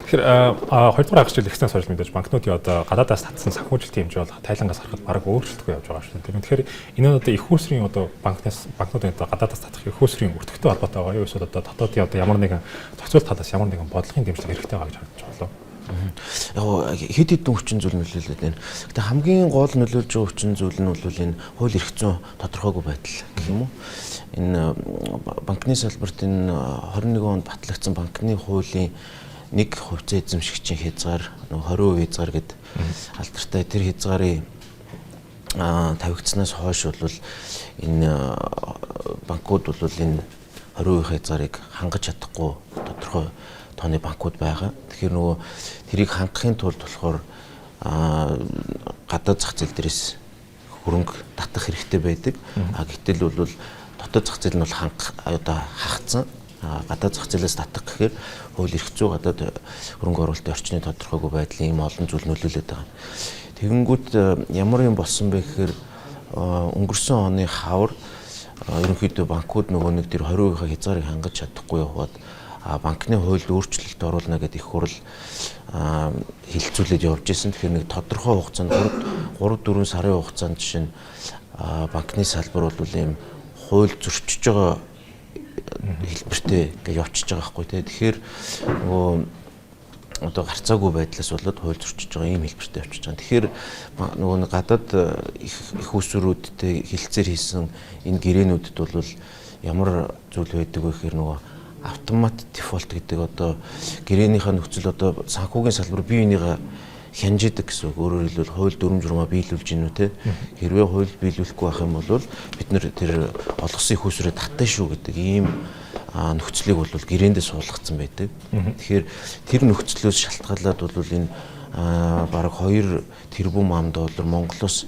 Тэгэхээр хоёрдугаар хагас жил ихсэн сошиал медиаж банкнуудын одоо гадаадаас татсан санхүүжилтийн хэмжээ бол Тайлангаас харахад бараг өөрчлөлтгүй явж байгаа шүү дээ. Тэгэхээр энэ нь одоо их хөөсрийн одоо банкнуудын одоо гадаадаас татах их хөөсрийн өртөгтэй холбоотой байгаа юу? Эсвэл одоо дотоодын одоо ямар нэгэн зохицуулт талаас ямар нэгэн бодлогын дэмжлэг хэрэгтэй байгаа гэж харж байна. Яг хэд хэдэн хүчин зүйл нөлөөлөд байна. Гэтэ хамгийн гол нөлөөлж байгаа хүчин зүйл нь бол энэ хууль эрх зүйн тодорхойгүй байдал гэх юм уу? Энэ банкны салбарт энэ 21 онд батлагдсан банкны хуулийн 1% эзэмшигчийн хязгаар 20% хязгаар гэдэг алдартай тэр хязгаарыг тавигдсанаас хойш бол энэ банкуд бол энэ 20% хязгаарыг хангаж чадахгүй тодорхой тооны банкуд байгаа. Тэгэхээр нөгөө тэрийг хангахын тулд болохоор гадаад зах зээл дээрээс хөрөнгө татах хэрэгтэй байдаг. Гэтэл бол дотоод зах зээл нь бол хагацсан. Гадаад зах зээлээс татах гэхээр хууль эрх зүй гадаад хөрөнгө оруулалтын орчны тодорхойгүй байдлын ийм олон зүйл нөлөөлөд байгаа. Тэгэнгүүт ямар юм болсон бэ гэхээр өнгөрсөн оны хавар ерөнхийдөө банкуд нөгөө нэг тэр 20% хязгаарыг хангаж чадахгүй яваад банкны хуульд өөрчлөлт оруулна гэдэг их хурл хилцүүлээд явж исэн. Тэгэхээр нэг тодорхой хугацаанд 3-4 сарын хугацаанд жишээ нь банкны салбар бол ийм хууль зөрчиж байгаа хэлбэртэй гэж явчихж байгаа байхгүй тий. Тэгэхээр нөгөө одоо гарцаагүй байдлаас болоод хууль зөрчиж байгаа ийм хэлбэртэй явчихж байгаа. Тэгэхээр нөгөө гадаад их усруудтай хилцээр хийсэн энэ гэрээнүүдэд бол ямар зүйл байдаг вэ гэхээр нөгөө автомат дефолт гэдэг одоо гэрээнийхээ нөхцөл одоо санхүүгийн салбар бие бинийгээ хянжидаг гэсэн үг. Өөрөөр хэлбэл хууль дүрм журмаа биелүүлж гинүү те. Хэрвээ хууль биелүүлэхгүй байх юм бол бид нэр тэр олгосон их усрээ татна шүү гэдэг ийм нөхцөлийг бол гэрээндээ суулгацсан байдаг. Тэгэхээр тэр нөхцлөөс шалтгаалаад бол энэ бараг 2 тэрбум ам доллар Монголоос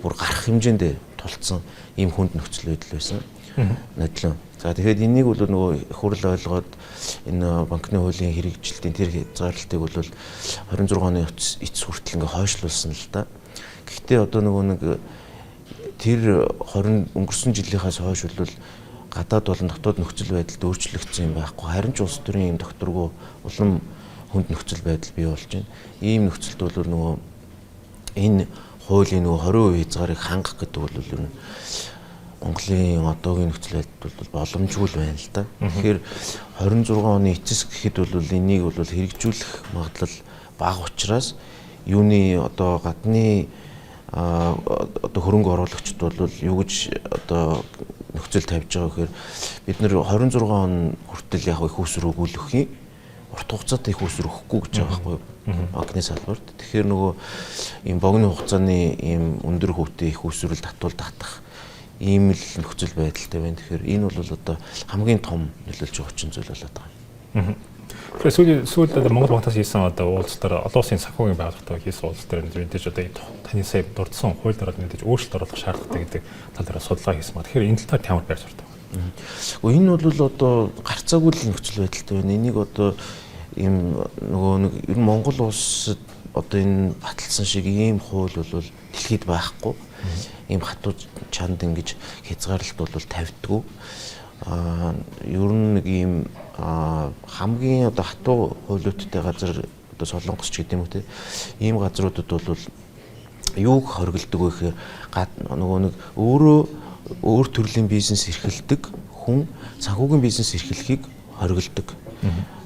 бүр гарах хэмжээнд тулцсан ийм хүнд нөхцөл байдал байсан. Надлан. За тэгэхээр энийг бол нөгөө их хурл ойлгоод энэ банкны хуулийн хэрэгжилтийн тэр хязгаарлалтыг бол 26 оны эцэс хүртэл ингээ хойшлуулсан л да. Гэхдээ одоо нөгөө нэг тэр 20 өнгөрсөн жилийнхээс хойш бол гадаад болон дотоод нөхцөл байдалд өөрчлөгдсөн юм байхгүй. Харин ч улс төрийн юм докторгүй улам хүнд нөхцөл байдал бий болж байна. Ийм нөхцөлд бол нөгөө энэ хуулийн нөгөө 20% хязгаарыг хангах гэдэг бол ер нь Монголын одоогийн нөхцөл байдал бол боломжгүй л байна л да. Тэгэхээр 26 оны эцэс гэхэд бол энийг бол хэрэгжүүлэх магадлал бага учраас юуны одоо гадны одоо хөрөнгө оруулагчид бол юу гэж одоо нөхцөл тавьж байгаа гэхээр бид нэр 26 он хүртэл яг их уср өгүүлэх юм урт хугацаатай их уср өгөхгүй гэж байгаа байхгүй банкны салбарт. Тэгэхээр нөгөө ийм богино хугацааны ийм өндөр хөвтэй их усрэл татах ийм л нөхцөл байдалтай байна. Тэгэхээр энэ бол одоо хамгийн том нөлөөлж байгаа хүчин зүйл болоод байгаа. Тэгэхээр сүүлд Монгол банкнаас хийсэн одоо уулзалтаар олон улсын санхүүгийн байгууллагатай хийсэн уулзалтаар мэдээж одоо таны сая дурдсан хууль дараад мэдээж өөрчлөлт оруулах шаардлагатай гэдэг тал дээр судалгаа хийсэн ба. Тэгэхээр энэ тал дээр ямар байр суурьтай байна? Энэ бол одоо гарцаагүй л нөхцөл байдалтай байна. Энийг одоо ийм нөгөө нэг ер нь Монгол улсад одоо энэ баталсан шиг ийм хууль бол дэлхийд байхгүй. Ийм хатуу чанд ингэж хязгаарлалт бол тавьдгүй. Ер нь нэг ийм хамгийн одоо хатуу хуулиудтай газар одоо Солонгос ч гэдэг юм уу те. Ийм газруудад бол юуг хоригддаг вэ гэхээр нөгөө нэг өөр төрлийн бизнес эрхэлдэг хүн санхүүгийн бизнес эрхлэхийг хоригддаг.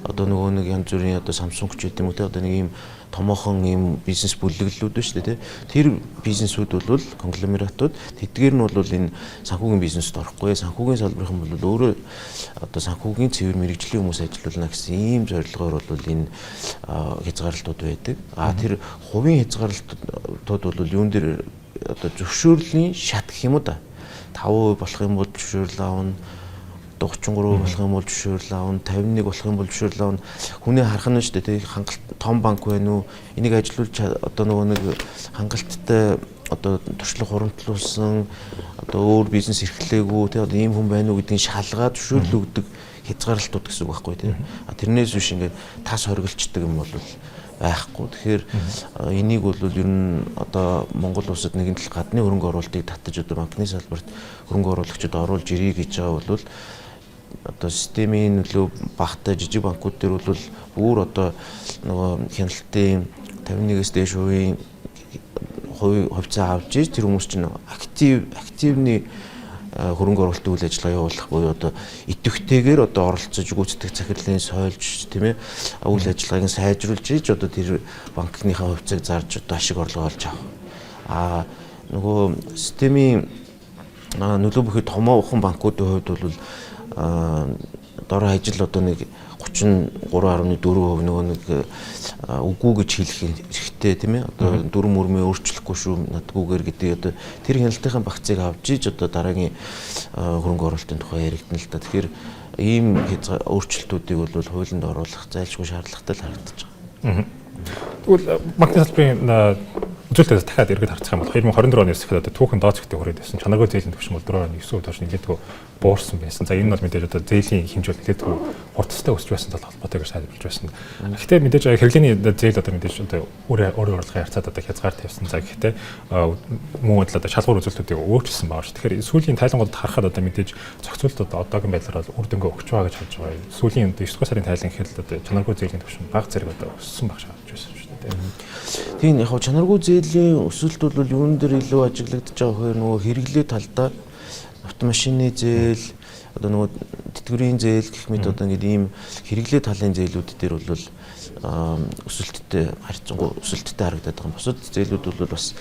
Одоо нөгөө нэг янз бүрийн одоо Samsung ч гэдэг юм уу те. Одоо нэг ийм томоохон ийм бизнес бүлэглэлүүд байна шүү дээ. Тэр бизнесүүд бол конгломератууд тэдгээр нь бол энэ санхүүгийн бизнест орохгүй. Санхүүгийн салбарын бол өөрөө одоо санхүүгийн цэвэр мэрэгжлийн хүмүүс ажиллуулна гэсэн ийм зорилгоор бол энэ хязгаарлалтууд байдаг. Тэр хувийн хязгаарлалтууд бол юун дээр одоо зөвшөөрлийн шат гэх юм уу да. 5% болох юм бол зөвшөөрөл аавна. 33 болох юм бол зөвшөөрөл аавна, 51 болох юм бол зөвшөөрөл аавна. Хүний харах нь шүү дээ. Хангалт том банк байна уу? Энийг ажилуулж одоо нөгөө нэг хангалттай одоо туршлага хуримтлуулсан одоо өөр бизнес эрхлэегүй тий одоо ийм хүн байна уу гэдгийг шалгаад зөвшөөрөл өгдөг хязгаарлалтууд гэсэн үг байхгүй тий. Тэрнээс биш ингээд тас хоригдчихдаг юм бол байхгүй. Тэгэхээр энийг бол ер нь одоо Монгол улсад нэгэн тал гадны хөрөнгө оруулалтыг татаж одоо банкны салбарт хөрөнгө оруулагчид оруулж ирээ гэж байгаа бол одоо системийн нөлөө багтай жижиг банкуд дээр бол бүр одоо нөгөө хяналтын 51-ээс дээш хувьцаа авч ийж тэр хүмүүс чинь активны хөрөнгө оруулалтын үйл ажиллагаа явуулах буюу одоо идэвхтэйгээр одоо оролцож гүйцэтгэх захирлын сойлж тийм ээ үйл ажиллагааг сайжруулж ийж одоо тэр банкныхаа хувьцааг зарж одоо ашиг орлого олж авах. Нөгөө системийн нөлөө бүхий томоохон банкуудын хувьд бол дор хajил одоо нэг 33.4% нөгөө нэг үгүй гэж хэлэх хэрэгтэй тийм ээ одоо дүрм мөрмөө өөрчлөхгүй шүү надгүйгээр гэдэг одоо тэр хяналтынхаа багцыг авч ийж одоо дараагийн хөрөнгө оруулалтын тухай яригдана л та. Тэгэхээр ийм өөрчлөлтүүдийг бол хуулинд оруулах зайлшгүй шаардлагатай л харагдаж байгаа. Тэгвэл банкны салбарын үзүүлэлтээс дахиад эргээд харцах юм бол 2024 оны эсрэхэл одоо түүхэн дооц ихтэй хүрээд байсан. Чанаргүй зээлийн түвшин бол 4.9% тоош нэлээдгүй буурсан байсан. За энэ бол мэдээж одоо зээлийн хэмжээ нэлээдгүй хурцтай өсч байсан тал холбоотойгоор сайжруулж байсан. Гэхдээ мэдээж хэрэглээний зээл одоо мэдээж одоо өөр орлогын харьцаад одоо хязгаар тавьсан. За гэхдээ мөн л одоо шалгуур үзүүлэлтүүдийг өөрчилсөн байгаа шүү. Тэгэхээр сүүлийн тайлангуудад харахад одоо мэдээж зохицуулт одоо одоогийн байдлаар бол үр дүнгээ өгч байгаа гэж харж байгаа. Сүүлийн 9 дугаар сарын тайлан гэхэд одоо чанаргүй зээлийн түвшин бага зэрэг одоо өссөн баг шаардж байсан шүү дээ. Тийм яг чанаргүй зээлийн өсөлт бол юун дээр илүү ажиглагдаж байгаа вэ? Нөгөө хэрэглээ талдаа автомашины зээл одоо нөгөө тэтгэврийн зээл гэх мэт одоо ингээд ийм хэрэглээ талын зээлүүд дээр бол өсөлттэй харьцангуй өсөлттэй харагдаад байгаа. Бусад зээлүүд бол бас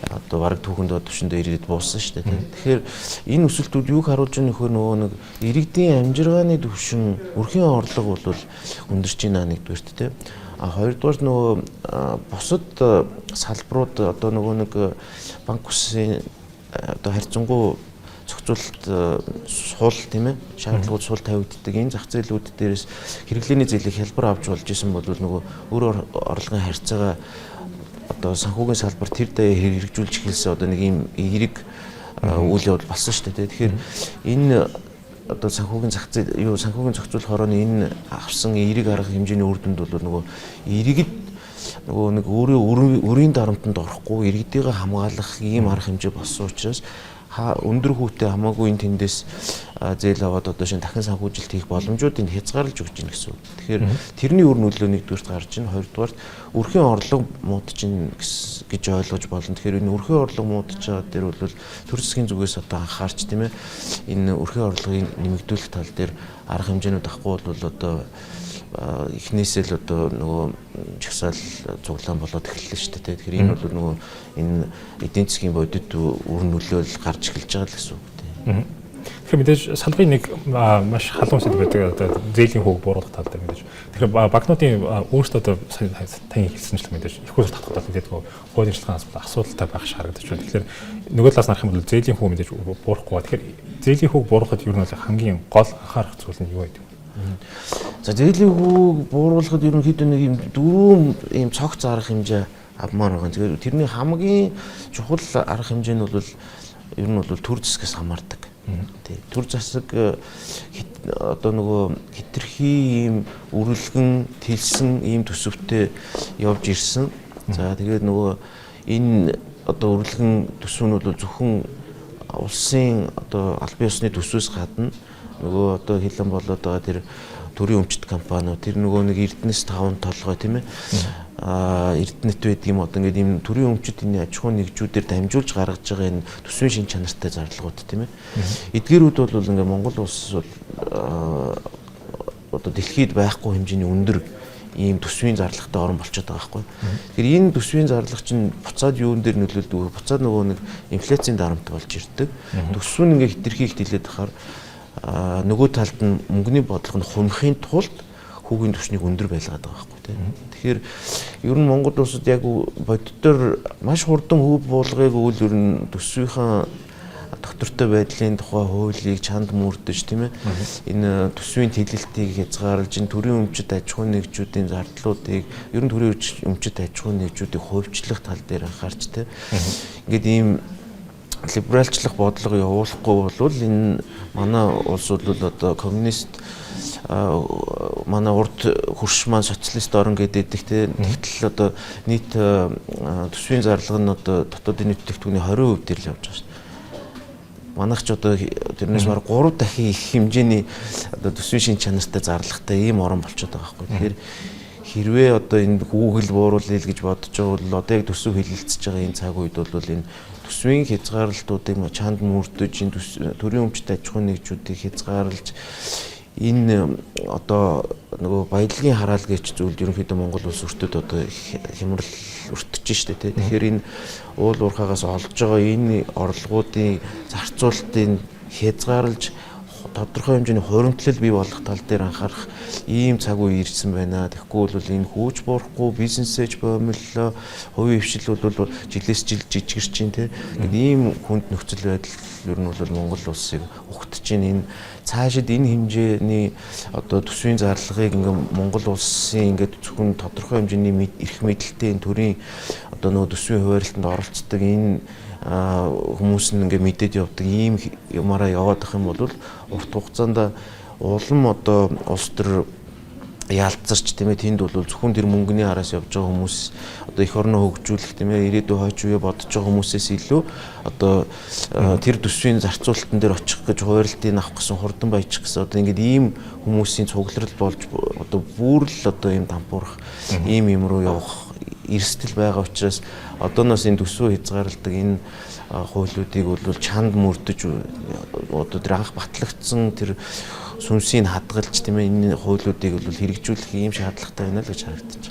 одоо бараг түүхэнд төвшөндөө ирээд бууссан шүү дээ. Тэгэхээр энэ өсөлтүүд юуг харуулж байгаа нөхөр нөгөө нэг иргэдийн амжиргааны түвшин өрхийн орлого бол өндөрч байна нэгдүгээрт тийм. Хоёрдугаар нөгөө бусад салбарууд одоо нөгөө нэг банк үсгийн одоо харьцангуй зохицуулалт суул тийм ээ шаардлагууд суул тавигддаг энэ зах зээлүүд дээрээс хэрэглээний зээлийг хялбар авч болж исэн бол нөгөө өөр орлогын харьцаагаа одоо санхүүгийн салбар тэр даяар хэрэгжүүлж эхэлсэн одоо нэг ийм эерэг үйл явдал болсон шүү дээ. Тэгэхээр энэ одоо санхүүгийн зах зээл санхүүгийн зохицуулах хорооны энэ авсан эерэг арга хэмжээний үр дүнд бол нөгөө иргэд нөгөө нэг өөрийн дарамтанд орохгүй иргэдийг хамгаалах ийм арга хэмжээ болсон учраас өндөр хүүтэй хамаагүй энэ тэндээс зээл аваад одоо шинэ дахин санхүүжилт хийх боломжуудыг хязгаарлаж өгч ийн гэсэн үг. Тэгэхээр тэрний үр нөлөө нэгдүгээрт гарч ийн, хоёрдугаарт өрхийн орлого муудаж ийн гэж ойлгож болно. Тэгэхээр энэ өрхийн орлого муудаж байгаа дээр бол төр засгийн зүгээс одоо анхаарч тийм ээ энэ өрхийн орлогыг нэмэгдүүлэх тал дээр арга хэмжээнүүд авахгүй бол одоо эхнээсээ л одоо нөгөө чагсаал цуглаан болоод эхэллээ шүү дээ. Тэгэхээр энэ бол нөгөө энэ эдийн засгийн бодит үр нөлөөл гарч эхэлж байгаа л гэсэн үг тийм. Тэгэхээр мэдээж салбарын нэг маш халуун сэдв байдаг одоо зээлийн хүүг бууруулах тал дээр мэдээж. Тэгэхээр банкнуудын өөрсдөө одоо тань хэлсэнчлэн мэдээж их усал татхад мэдээж хуулийн шалтгаанаас асуудалтай байх шаардлагатай шүү. Тэгэхээр нөгөө талаас нарах юм бол зээлийн хүү мэдээж буурахгүй. Тэгэхээр зээлийн хүүг бууруулахад ер нь хамгийн гол анхаарах зүйл нь юу байдаг? За зээлийн хүүг бууруулахад ерөнхийдөө нэг юм дөрвөн ийм цогц арга хэмжээ авмаар байгаа. Тэгэхээр тэрний хамгийн чухал арга хэмжээ нь бол ер нь бол төр засгаас хамаардаг. Тий. Төр засаг одоо нөгөө хитрхи ийм үргэлгэн тэлсэн ийм төсөвтэй явж ирсэн. За тэгээд нөгөө энэ одоо үргэлгэн төсвүүд бол зөвхөн улсын одоо албан ёсны төсвөөс гадна нөгөө одоо хилэн болоод байгаа тэр төрийн өмчт компаниуд тэр нөгөө нэг Эрдэнэс 5 толгой тийм ээ Эрдэнэт байдаг юм одоо ингээд ийм төрийн өмчт энэ аж ахуйн нэгжүүдээр дамжуулж гаргаж байгаа энэ төсвийн шин чанартай зарлагууд тийм ээ эдгээрүүд бол ингээд Монгол улс одоо дэлхийд байхгүй хэмжээний өндөр ийм төсвийн зарлагтай орн болчиход байгаа байхгүй. Тэгэхээр энэ төсвийн зарлага чинь буцаад юун дээр нөлөөлдөг вэ? Буцаад нөгөө нэг инфляцийн дарамт болж ирдэг. Төсвөө нь ингээд хитрхи их дэлээд ахаар нөгөө талд нь мөнгөний бодлого нь хумхын тулд хүүгийн түвшнийг өндөр байлгаад байгаа байхгүй тийм. Тэгэхээр ер нь Монгол улсад яг бодитоор маш хурдан хөв буулгыг үл ер нь төсвийнхаа доктортой байдлын тухай хуулийг чанд мөрдөж тийм ээ энэ төсвийн тэлэлтийг хязгаарлаж энэ төрийн өмчит аж ахуйн нэгжүүдийн зардлуудыг ер нь төрийн өмчит аж ахуйн нэгжүүдийг хувьчлах тал дээр анхаарч тийм ингээд ийм либералчлах бодлого явуулахгүй бол энэ манай улс бол одоо коммунист манай урд хөрш маань социалист орн гэдэг тийм тэгтэл одоо нийт төсвийн зарлага нь одоо дотоодын нийт бүтээгдэхүүний 20% дээр л явж байгаа шүү. манайх ч одоо тэрнээс бараг 3 дахин их хэмжээний одоо төсвийн шин чанартай зарлагтай ийм орон болчиход байгаа байхгүй. Тэгэхээр хэрвээ одоо энэ Google бууруулъя гэж бодож байгаа бол одоо яг төсөв хилэлцэж байгаа энэ цаг үед бол энэ төсвийн хязгаарлалтуудыг чанд мөрдөж энэ төрийн өмчтэй аж ахуйн нэгжүүдийг хязгаарлаж энэ одоо нөгөө баялагын хараал гэж зүйл ерөнхийдөө Монгол улс өртөд одоо хямрал өртөж штэ тий. Тэгэхээр энэ уул уурхаагаас олж байгаа энэ орлогуудын зарцуулалтыг хязгаарлаж тодорхой хэмжээний хуримтлал бий болох тал дээр анхаарах ийм цаг үе ирсэн байна. Тэгэхгүй бол энэ хөөж буурахгүй бизнесэж боомлоо, хувийн хвшил бол жилээс жил жижигэрч чинь тий. Ийм хүнд нөхцөл байдал ер нь бол Монгол улсыг ухтж чинь энэ цаашид энэ хэмжээний одоо төсвийн зарлагыг ингээм Монгол улсын ингээд зөвхөн тодорхой хэмжээний эрх мэдэлтэй энэ төрийн одоо нөгөө төсвийн хуваарлтанд оролцдог энэ хүмүүс нь ингээд мэдээд явдаг ийм юмараа яваад ах юм бол урт хугацаанд улам одоо улс төр яалтцарч тийм ээ тэнд бол зөвхөн тэр мөнгөний араас явж байгаа хүмүүс одоо эх орноо хөгжүүлэх тийм ээ ирээдүйн хойч үе бодож байгаа хүмүүсээс илүү одоо тэр төсвийн зарцуулалтан дээр очих гэж хуваарлтыг авах гэсэн хурдан баяжих гэсэн одоо ингээд ийм хүмүүсийн цугларал болж одоо бүр л одоо ийм дампуурах ийм юм руу явах эрсдэл байгаа учраас одооноос энэ төсвөө хязгаарладаг энэ хуулиудыг бол чанд мөрдөж одоо тэр анх батлагдсан тэр сүнсийг хадгалж тийм ээ энэ хуулиудыг бол хэрэгжүүлэх ийм шаардлагатай байна л гэж харагдаж байна.